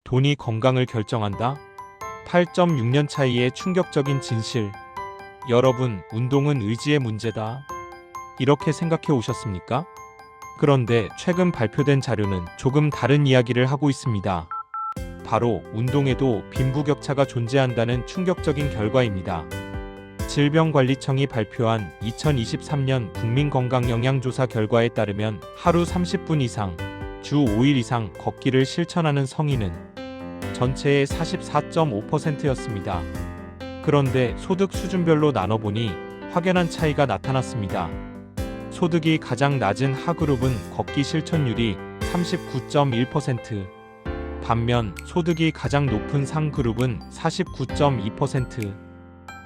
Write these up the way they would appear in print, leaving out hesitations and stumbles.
돈이 건강을 결정한다? 8.6년 차이의 충격적인 진실. 여러분, 운동은 의지의 문제다. 이렇게 생각해 오셨습니까? 그런데 최근 발표된 자료는 조금 다른 이야기를 하고 있습니다. 바로 운동에도 빈부격차가 존재한다는 충격적인 결과입니다. 질병관리청이 발표한 2023년 국민건강영양조사 결과에 따르면 하루 30분 이상, 주 5일 이상 걷기를 실천하는 성인은 전체의 44.5%였습니다. 그런데 소득 수준별로 나눠보니 확연한 차이가 나타났습니다. 소득이 가장 낮은 하그룹은 걷기 실천율이 39.1%, 반면 소득이 가장 높은 상그룹은 49.2%,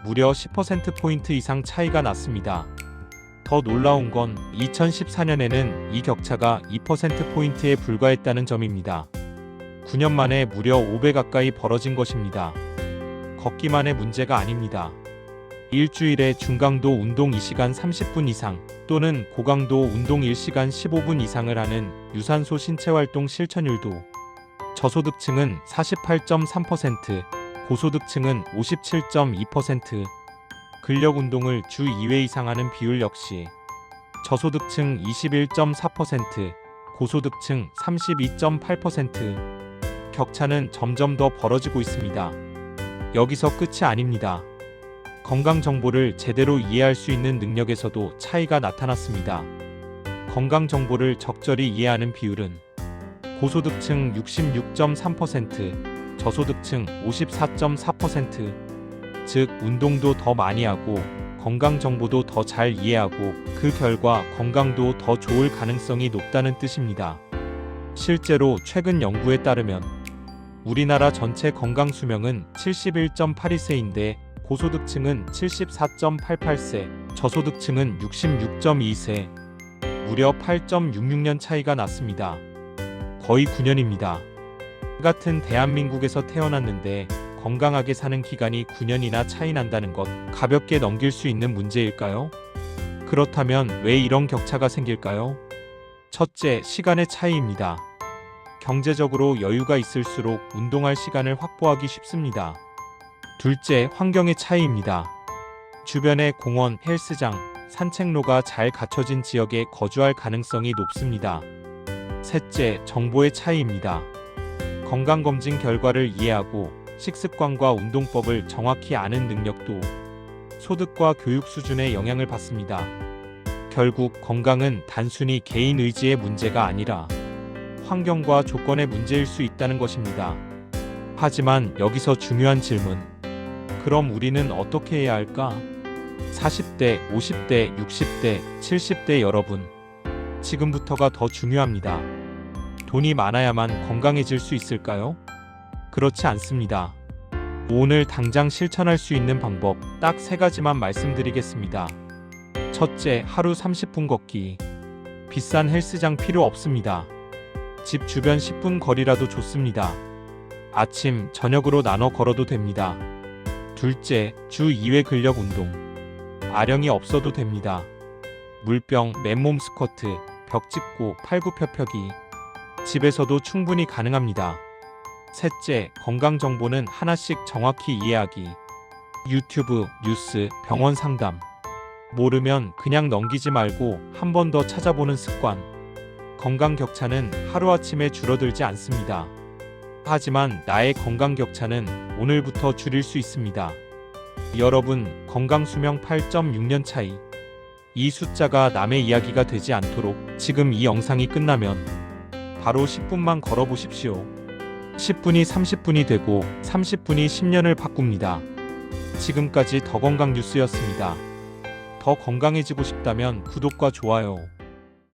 무려 10%포인트 이상 차이가 났습니다. 더 놀라운 건 2014년에는 이 격차가 2%포인트에 불과했다는 점입니다. 9년 만에 무려 5배 가까이 벌어진 것입니다. 걷기만의 문제가 아닙니다. 일주일에 중강도 운동 2시간 30분 이상 또는 고강도 운동 1시간 15분 이상을 하는 유산소 신체활동 실천율도 저소득층은 48.3%, 고소득층은 57.2%, 근력 운동을 주 2회 이상 하는 비율 역시 저소득층 21.4%, 고소득층 32.8%. 격차는 점점 더 벌어지고 있습니다. 여기서 끝이 아닙니다. 건강 정보를 제대로 이해할 수 있는 능력에서도 차이가 나타났습니다. 건강 정보를 적절히 이해하는 비율은 고소득층 66.3%, 저소득층 54.4%, 즉 운동도 더 많이 하고 건강 정보도 더 잘 이해하고 그 결과 건강도 더 좋을 가능성이 높다는 뜻입니다. 실제로 최근 연구에 따르면 우리나라 전체 건강 수명은 71.82세인데 고소득층은 74.88세, 저소득층은 66.2세, 무려 8.66년 차이가 났습니다. 거의 9년입니다. 같은 대한민국에서 태어났는데 건강하게 사는 기간이 9년이나 차이 난다는 것, 가볍게 넘길 수 있는 문제일까요? 그렇다면 왜 이런 격차가 생길까요? 첫째, 시간의 차이입니다. 경제적으로 여유가 있을수록 운동할 시간을 확보하기 쉽습니다. 둘째, 환경의 차이입니다. 주변에 공원, 헬스장, 산책로가 잘 갖춰진 지역에 거주할 가능성이 높습니다. 셋째, 정보의 차이입니다. 건강검진 결과를 이해하고 식습관과 운동법을 정확히 아는 능력도 소득과 교육 수준에 영향을 받습니다. 결국 건강은 단순히 개인 의지의 문제가 아니라 환경과 조건의 문제일 수 있다는 것입니다. 하지만 여기서 중요한 질문. 그럼 우리는 어떻게 해야 할까? 40대, 50대, 60대, 70대 여러분, 지금부터가 더 중요합니다. 돈이 많아야만 건강해질 수 있을까요? 그렇지 않습니다. 오늘 당장 실천할 수 있는 방법 딱 3가지만 말씀드리겠습니다. 첫째, 하루 30분 걷기. 비싼 헬스장 필요 없습니다. 집 주변 10분 거리라도 좋습니다. 아침, 저녁으로 나눠 걸어도 됩니다. 둘째, 주 2회 근력 운동. 아령이 없어도 됩니다. 물병, 맨몸 스쿼트, 벽 짚고 팔굽혀펴기. 집에서도 충분히 가능합니다. 셋째, 건강 정보는 하나씩 정확히 이해하기. 유튜브, 뉴스, 병원 상담. 모르면 그냥 넘기지 말고 한 번 더 찾아보는 습관. 건강 격차는 하루아침에 줄어들지 않습니다. 하지만 나의 건강 격차는 오늘부터 줄일 수 있습니다. 여러분, 건강 수명 8.6년 차이. 이 숫자가 남의 이야기가 되지 않도록 지금 이 영상이 끝나면 바로 10분만 걸어보십시오. 10분이 30분이 되고 30분이 10년을 바꿉니다. 지금까지 더 건강 뉴스였습니다. 더 건강해지고 싶다면 구독과 좋아요.